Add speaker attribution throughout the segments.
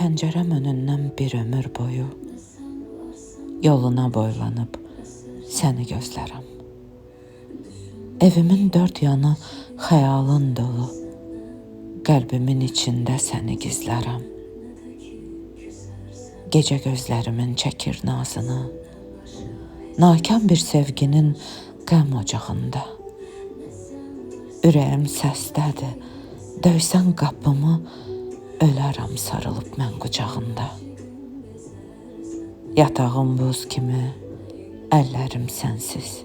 Speaker 1: pəncərəm önündən bir ömür boyu yoluna boylanıb səni gözlərəm. Evimin dörd yanı xəyalın dolu, qəlbimin içində səni gizlərəm. Gecə gözlərimin çəkir nazını, nakam bir sevginin qəm ocağında. Ürəyim səsdədir, döysən qapımı, ölərəm sarılıb mən qucağında. Yatağım buz kimi, əllərim sənsiz.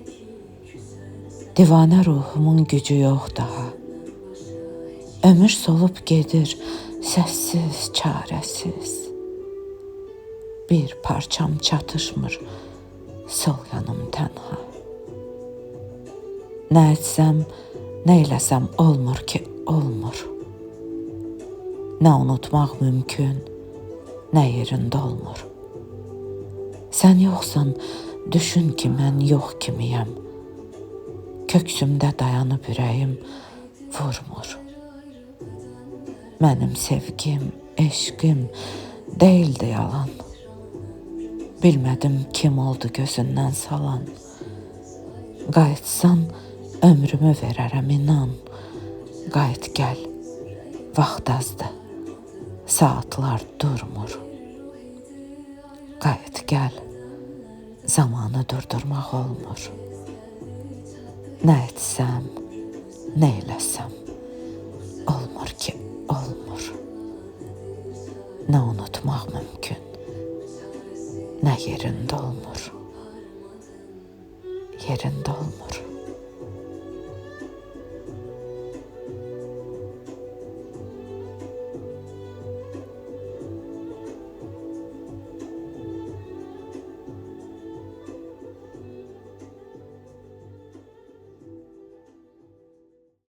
Speaker 1: Divanə ruhumun gücü yox daha. Ömür solub gedir, səssiz, çarəsiz. Bir parçam çatışmır, sol yanım tənha. Nə etsəm, nə eləsəm olmur ki, olmur. Nə unutmaq mümkün, nə yerində olmur. Sən yoxsan, düşün ki, mən yox kimiyəm. Köksümdə dayanıb ürəyim vurmur. Mənim sevgim, eşqim değildi yalan. Bilmədim kim oldu gözündən salan. Qayıtsan ömrümü verərəm inan. Qayıt gəl, vaxt azdır, saatlar durmur. Qayıt gəl, zamanı durdurmaq olmur. Nə etsəm, nə eləsəm, olmur ki, olmur. Nə unutmaq mümkün, nə yerində olmur. Yerində olmur.